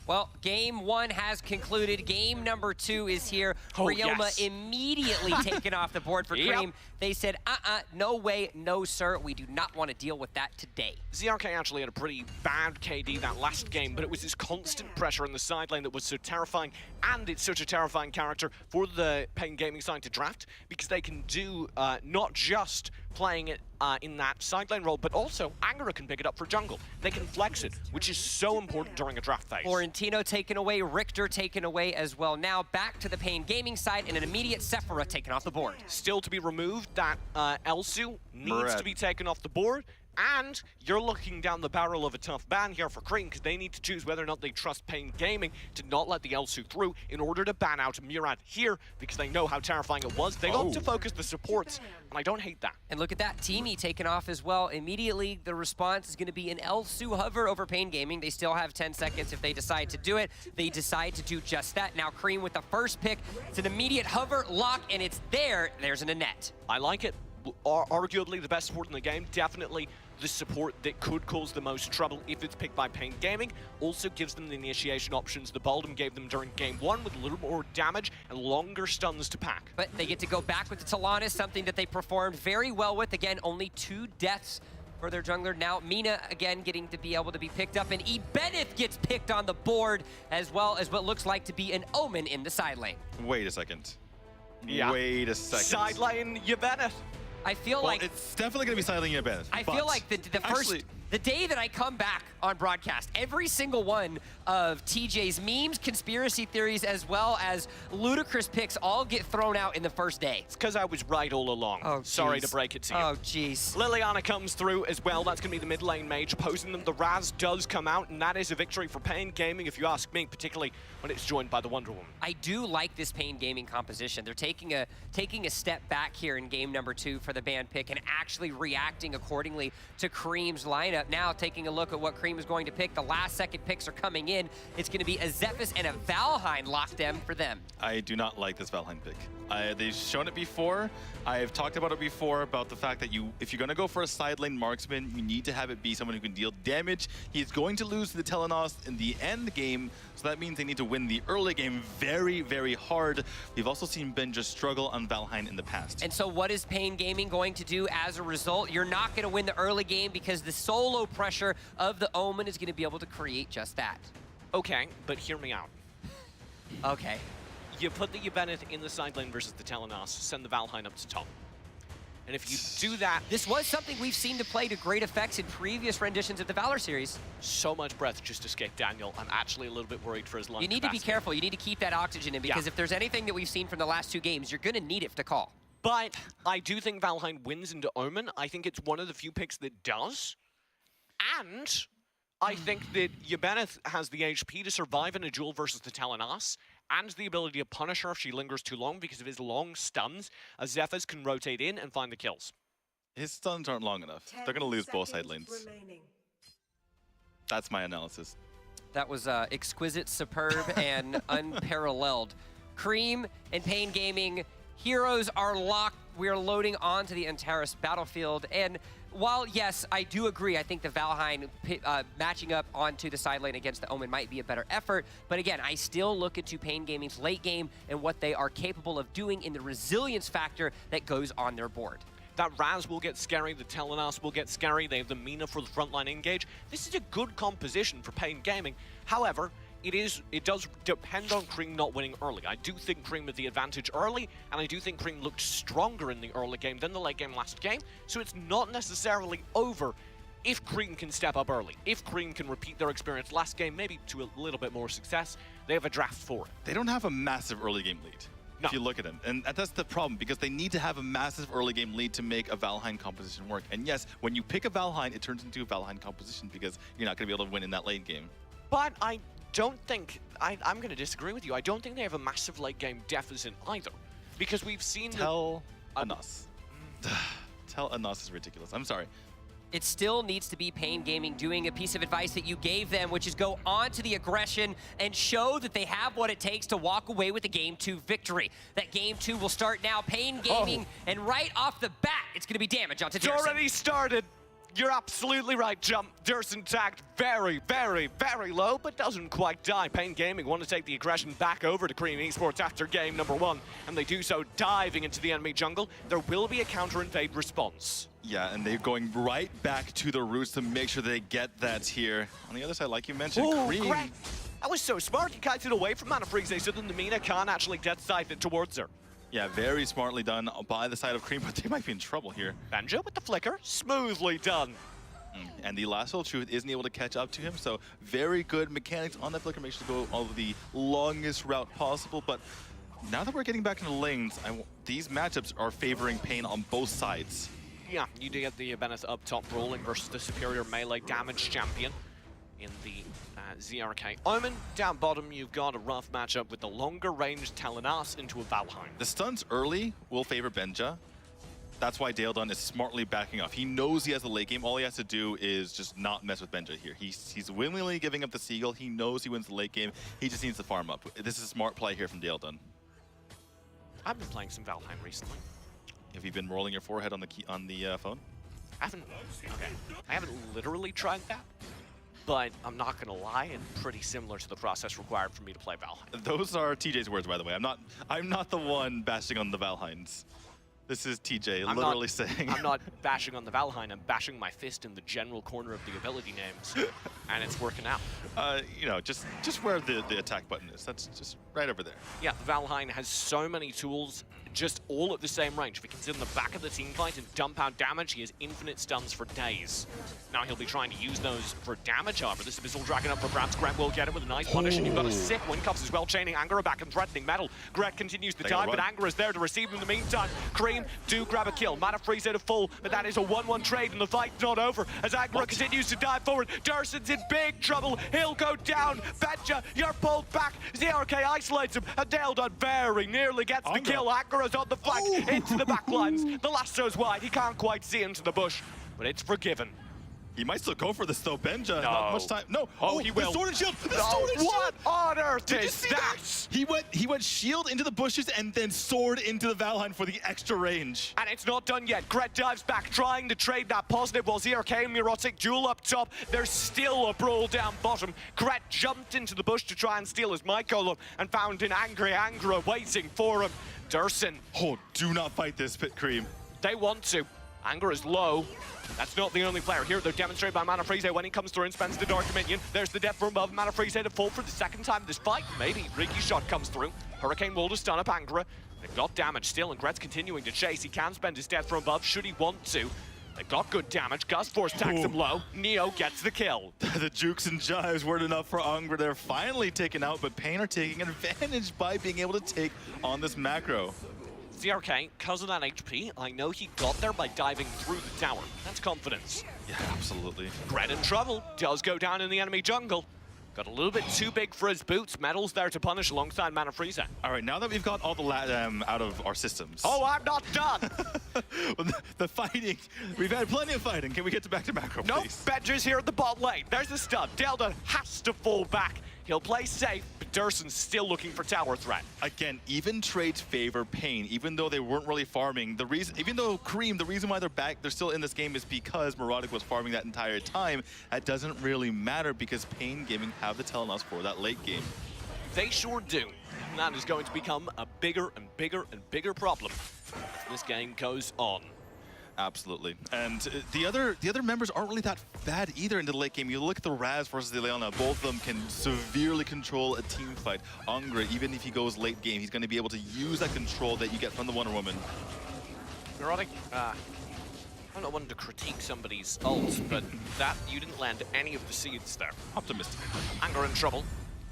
Well, game one has concluded. Game number two is here. Oh, Ryoma yes. immediately taken off the board for Cream. They said, no way, no sir, we do not want to deal with that today. ZRK actually had a pretty bad KD that last game, but it was this constant pressure in the side lane that was so terrifying, and it's such a terrifying character for the Pain Gaming side to draft, because they can do not just playing it in that side lane role, but also Angara can pick it up for jungle. They can flex it, which is so important during a draft phase. Florentino taken away, Richter taken away as well. Now back to the Pain Gaming side, and an immediate Sephira taken off the board. Still to be removed, that Elsu needs to be taken off the board. And you're looking down the barrel of a tough ban here for Cream, because they need to choose whether or not they trust Pain Gaming to not let the Elsu through in order to ban out Murad here, because they know how terrifying it was. They opt to focus the supports, and I don't hate that. And look at that, Teamy taken off as well. Immediately, the response is going to be an Elsu hover over Pain Gaming. They still have 10 seconds if they decide to do it. They decide to do just that. Now Cream with the first pick. It's an immediate hover, lock, and it's there. There's an Annette. I like it. Arguably the best support in the game. Definitely the support that could cause the most trouble if it's picked by Pain Gaming. Also gives them the initiation options the Baldum gave them during game one, with a little more damage and longer stuns to pack. But they get to go back with the Talanis, something that they performed very well with. Again, only 2 deaths for their jungler. Now Mina again getting to be able to be picked up, and Ebenith gets picked on the board, as well as what looks like to be an Omen in the side lane. Wait a second. Yeah. Wait a second. Side lane, Ebenith. I feel like it's definitely going to be silent Ebenith. I feel like the day that I come back on broadcast, every single one of TJ's memes, conspiracy theories, as well as ludicrous picks all get thrown out in the first day. It's because I was right all along. Oh, sorry to break it to you. Oh, jeez. Liliana comes through as well. That's going to be the mid lane mage opposing them. The Raz does come out, and that is a victory for Pain Gaming, if you ask me, particularly when it's joined by the Wonder Woman. I do like this Pain Gaming composition. They're taking a step back here in game number 2 for the ban pick and actually reacting accordingly to Cream's lineup. Now taking a look at what Cream is going to pick. The last second picks are coming in. It's going to be a Zephyrus and a Valheim lockdown for them. I do not like this Valheim pick. They've shown it before. I've talked about it before, about the fact that if you're going to go for a side lane marksman, you need to have it be someone who can deal damage. He's going to lose to the Telenos in the end game, so that means they need to win the early game very, very hard. We've also seen Ben just struggle on Valheim in the past. And so what is Pain Gaming going to do as a result? You're not going to win the early game because the solo pressure of the Omen is going to be able to create just that. Okay, but hear me out. Okay. You put the Ebenith in the side lane versus the Telenos, send the Valheim up to top. And if you do that... This was something we've seen to play to great effects in previous renditions of the Valor series. So much breath just escaped Daniel. I'm actually a little bit worried for his lung You need capacity. to be careful. You need to keep that oxygen in, because if there's anything that we've seen from the last 2 games, you're going to need it to call. But I do think Valheim wins into Omen. I think it's one of the few picks that does. And I think that Ebenith has the HP to survive in a duel versus the Telenos, and the ability to punish her if she lingers too long because of his long stuns. Zephyrs can rotate in and find the kills. His stuns aren't long enough. They're going to lose both side lanes. That's my analysis. That was exquisite, superb, and unparalleled. Cream and Pain Gaming, heroes are locked. We are loading onto the Antares battlefield. And while, yes, I do agree, I think the Valheim matching up onto the side lane against the Omen might be a better effort. But again, I still look into Pain Gaming's late game and what they are capable of doing in the resilience factor that goes on their board. That Raz will get scary, the Telenos will get scary, they have the Mina for the frontline engage. This is a good composition for Pain Gaming. However, it does depend on Cream not winning early. I do think Cream had the advantage early, and I do think Cream looked stronger in the early game than the late game last game, so it's not necessarily over if Cream can step up early. If Cream can repeat their experience last game, maybe to a little bit more success, they have a draft for it. They don't have a massive early game lead. No. If you look at them. And that's the problem, because they need to have a massive early game lead to make a Valheim composition work. And yes, when you pick a Valheim, it turns into a Valheim composition because you're not going to be able to win in that late game. But I don't think, I'm going to disagree with you, I don't think they have a massive late game deficit either. Because we've seen Tell Anas. Tell Anas is ridiculous. I'm sorry. It still needs to be Pain Gaming doing a piece of advice that you gave them, which is go on to the aggression and show that they have what it takes to walk away with a Game 2 victory. That Game 2 will start now. Pain Gaming, and right off the bat, it's going to be damage onto It's Jerson. already started. You're absolutely right, Jump. Durson tagged very, very, very low, but doesn't quite die. Pain Gaming want to take the aggression back over to Cream Esports after game number 1, and they do so diving into the enemy jungle. There will be a counter-invade response. Yeah, and they're going right back to the roots to make sure they get that here. On the other side, like you mentioned, Cream. Great. That was so smart. He kites it away from Mana Freeze so that the Mina can't actually death scythe it towards her. Yeah, very smartly done by the side of Cream, but they might be in trouble here. Banjo with the flicker, smoothly done. And the last little truth isn't able to catch up to him, so very good mechanics on that flicker, makes sure to go all the longest route possible. But now that we're getting back into lanes, these matchups are favoring Pain on both sides. Yeah, you do get the Beneth up top rolling versus the superior melee damage champion in the ZRK. Omen, down bottom, you've got a rough matchup with the longer range Telenas into a Valheim. The stunts early will favor Benja. That's why Daledon is smartly backing off. He knows he has the late game. All he has to do is just not mess with Benja here. He's willingly giving up the Seagull. He knows he wins the late game. He just needs to farm up. This is a smart play here from Daledon. I've been playing some Valheim recently. Have you been rolling your forehead on the phone? I haven't literally tried that. But I'm not gonna lie, it's pretty similar to the process required for me to play Valheim. Those are TJ's words, by the way. I'm not the one bashing on the Valheims. This is TJ literally saying. I'm not bashing on the Valheim, I'm bashing my fist in the general corner of the ability names. And it's working out. You know, just where the attack button is. That's just right over there. Yeah, the Valheim has so many tools, just all at the same range. If he can sit in the back of the team fight and dump out damage, he has infinite stuns for days. Now he'll be trying to use those for damage, however. This Abyssal Dragon up for grabs. Gret will get it with a nice punish, and you've got a sick Windcuffs as well, chaining Angara back and threatening Metal. Gret continues to dive, but Angara's there to receive him in the meantime. Cream do grab a kill. Mana Freeze at a full, but that is a 1-1 trade, and the fight's not over as Angara continues to dive forward. Durson's in big trouble. He'll go down. Benja, you're pulled back. ZRK isolates him, and Daledon very nearly gets the kill. Angara's on the flank into the backlines. The lasso's wide. He can't quite see into the bush, but it's forgiven. He might still go for this though, Benja. No. Not much time. No. Oh, he will. The sword and shield. The No, sword and what shield. on earth Did you is see that? He went shield into the bushes and then sword into the Valheim for the extra range. And it's not done yet. Gret dives back, trying to trade that positive while ZRK and Mirotic duel up top. There's still a brawl down bottom. Gret jumped into the bush to try and steal his Mycolum and found an angry Angara waiting for him. Durson. Oh, do not fight this, Pit Cream. They want to. Angara's low. That's not the only player here, though, demonstrated by Mana Freeze when he comes through and spends the Dark Dominion. There's the death from above. Mana Freeze to fall for the second time in this fight. Maybe Riki shot comes through. Hurricane Wall to stun up Angara. They've got damage still, and Gret's continuing to chase. He can spend his death from above should he want to. They've got good damage. Gust Force tags him low. Neo gets the kill. The jukes and jives weren't enough for Angara. They're finally taken out, but Pain are taking advantage by being able to take on this macro. ZRK, because of that HP, I know he got there by diving through the tower. That's confidence. Yeah, absolutely. Gret in trouble. Does go down in the enemy jungle. Got a little bit too big for his boots. Metal's there to punish alongside Mana Freeze. All right, now that we've got all the LATAM out of our systems. Oh, I'm not done! Well, the fighting, we've had plenty of fighting. Can we get back to macro, Nope, please? Benja's here at the bot lane. There's the stun. Daledon has to fall back. He'll play safe, but Durson's still looking for tower threat. Again, even trades favor Pain, even though they weren't really farming. The reason, even though Cream, the reason why they're still in this game is because Mirotic was farming that entire time. That doesn't really matter because Pain Gaming have the Telenas for that late game. They sure do. And that is going to become a bigger and bigger and bigger problem as this game goes on. Absolutely. And the other members aren't really that bad either in the late game. You look at the Raz versus the Leona, both of them can severely control a team fight. Angara, even if he goes late game, he's going to be able to use that control that you get from the Wonder Woman. Mirotic, I'm not wanting to critique somebody's ult, but that you didn't land any of the seeds there. Optimistic. Angara in trouble.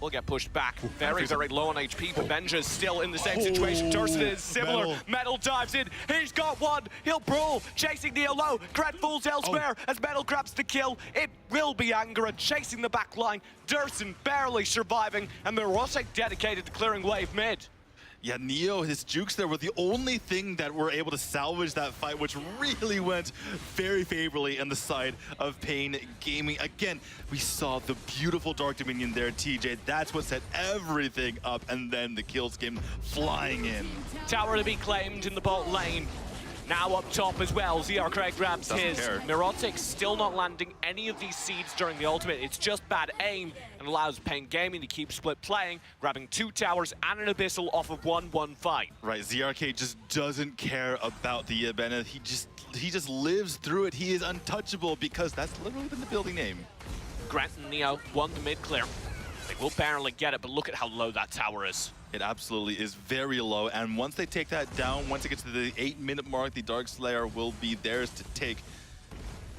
Will get pushed back. Very, very low on HP, but Benja's still in the same situation. Durson is similar. Metal dives in. He's got one. He'll brawl. Chasing Neo low. Gret falls elsewhere as Metal grabs the kill. It will be Angara chasing the back line. Durson barely surviving, and Mirotic dedicated to clearing wave mid. Yeah, Neo, his jukes there were the only thing that were able to salvage that fight, which really went very favorably on the side of Pain Gaming. Again, we saw the beautiful Dark Dominion there, TJ. That's what set everything up, and then the kills came flying in. Tower to be claimed in the bot lane. Now up top as well, ZRK grabs Doesn't his. care. Mirotic still not landing any of these seeds during the ultimate. It's just bad aim and allows Pain Gaming to keep split playing, grabbing 2 towers and an Abyssal off of 1-1 fight. Right, ZRK just doesn't care about the Bennett. He just lives through it. He is untouchable because that's literally been the building name. Grant and Neo won the mid clear. They will barely get it, but look at how low that tower is. It absolutely is very low, and once they take that down, once it gets to the 8-minute mark, the Dark Slayer will be theirs to take.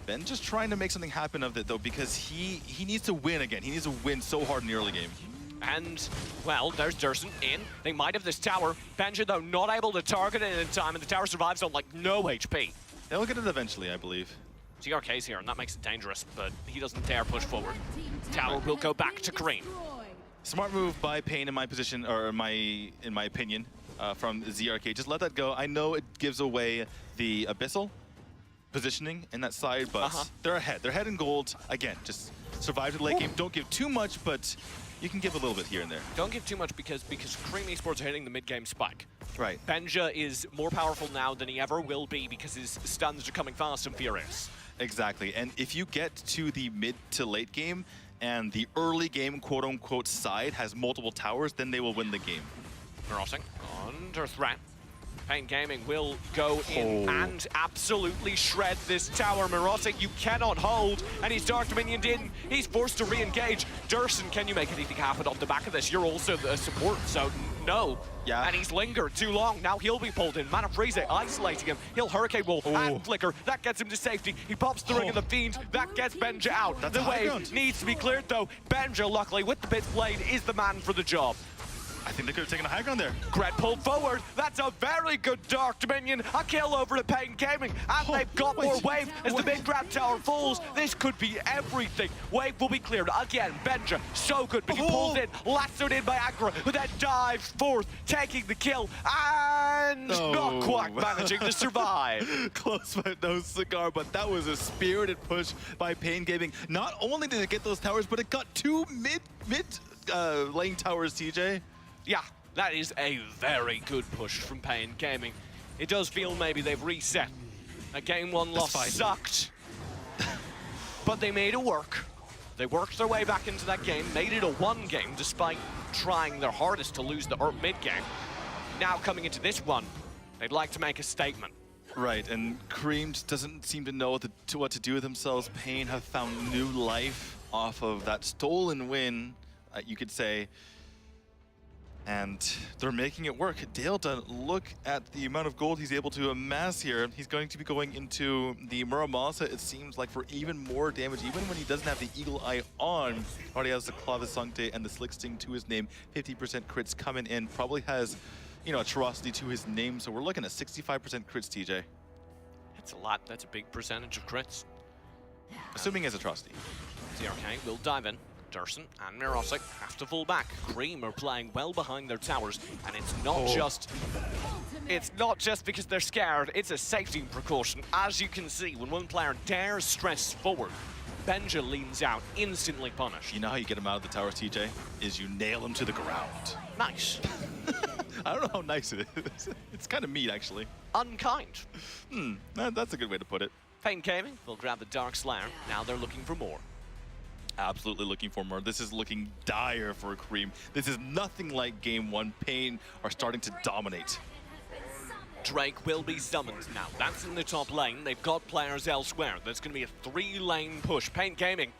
Ben just trying to make something happen of it, though, because he needs to win again. He needs to win so hard in the early game. And, well, there's Durson in. They might have this tower. Benja, though, not able to target it in time, and the tower survives on, like, no HP. They'll get it eventually, I believe. ZRK's here, and that makes it dangerous, but he doesn't dare push forward. Tower will go back to Kareem. Smart move by Pain in my position, or in my opinion, from ZRK. Just let that go. I know it gives away the Abyssal positioning in that side, but they're ahead. They're ahead in gold. Again, just survive the late game. Don't give too much, but you can give a little bit here and there. Don't give too much because Kareem Esports are hitting the mid-game spike. Right. Benja is more powerful now than he ever will be because his stuns are coming fast and furious. Exactly, and if you get to the mid to late game, and the early game quote-unquote side has multiple towers, then they will win the game. Mirotic under threat. Pain Gaming will go in and absolutely shred this tower. Mirotic, you cannot hold, and he's Dark Dominioned in. He's forced to re-engage. Durson, can you make anything happen off the back of this? You're also the support, so no. Yeah. And he's lingered too long. Now he'll be pulled in. Mana Freeze isolating him. He'll Hurricane Wall and Flicker. That gets him to safety. He pops the Ring of the Fiend. That gets Benja out. That's the a high wave ground. needs to be cleared, though. Benja, luckily, with the Pit's Blade, is the man for the job. I think they could have taken a high ground there. Gret pulled forward. That's a very good Dark Dominion. A kill over to Pain Gaming. And they've got more wave as the big grab tower falls. This could be everything. Wave will be cleared. Again, Benja, so good. But he pulls in, lassoed in by Agra, who then dives forth, taking the kill. And not quite managing to survive. Close but no cigar, but that was a spirited push by Pain Gaming. Not only did it get those towers, but it got 2 mid lane towers, TJ. Yeah, that is a very good push from Pain Gaming. It does feel maybe they've reset. A game 1 loss sucked, but they made it work. They worked their way back into that game, made it a 1 game despite trying their hardest to lose the mid game. Now coming into this one, they'd like to make a statement. Right, and Kareem just doesn't seem to know what to do with themselves. Pain have found new life off of that stolen win, you could say. And they're making it work. Daleton, look at the amount of gold he's able to amass here. He's going to be going into the Muramasa, it seems like, for even more damage. Even when he doesn't have the Eagle Eye on, already has the Clavis Sancte and the Slick Sting to his name. 50% crits coming in. Probably has, you know, atrocity to his name. So we're looking at 65% crits, TJ. That's a lot. That's a big percentage of crits. Assuming it's atrocity. ZRK will dive in. Durson and Mirotic have to fall back. Cream are playing well behind their towers, and it's not just because they're scared, it's a safety precaution. As you can see, when one player dares stress forward, Benja leans out, instantly punished. You know how you get him out of the towers, TJ? Is you nail him to the ground. Nice. I don't know how nice it is. It's kind of mean, actually. Unkind. That's a good way to put it. Pain Gaming will grab the Dark Slayer. Now they're looking for more. Absolutely looking for more. This is looking dire for Kareem. This is nothing like game 1. Pain are starting to dominate. Drake will be summoned now. That's in the top lane. They've got players elsewhere. There's going to be a 3-lane push. Pain Gaming,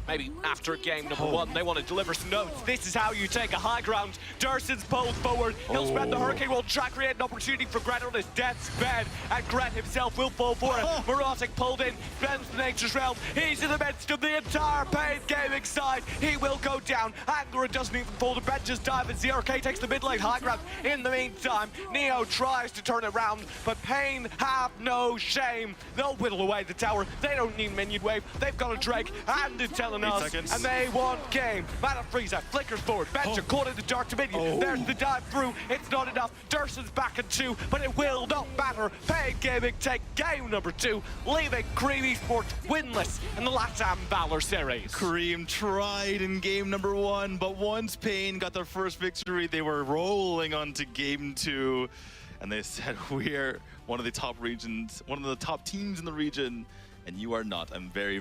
maybe after game number 1, they want to deliver some notes. This is how you take a high ground. Durson's pulled forward. He'll spread the Hurricane Wall, try to create an opportunity for Gret on his death's bed. And Gret himself will fall for it. Mirotic pulled in, spends the Nature's Realm. He's in the midst of the entire Pain Gaming side. He will go down. Angara doesn't even fall to Benja's dive, and ZRK takes the mid lane high ground. In the meantime, Neo tries to turn it around, but Pain have no shame. They'll whittle away the tower. They don't need minion wave. They've got a Drake and telling us, and they want game. Mana Freeze flickers forward. Benja caught in the Dark Dominion. There's the dive through. It's not enough. Durson's back in 2, but it will not matter. Pain Gaming take game number 2, leaving Kareem Esports winless in the LATAM Valor series. Kareem tried in game number 1, but once Pain got their first victory, they were rolling on to game 2. and they said, we're one of the top regions, one of the top teams in the region, and you are not. I'm very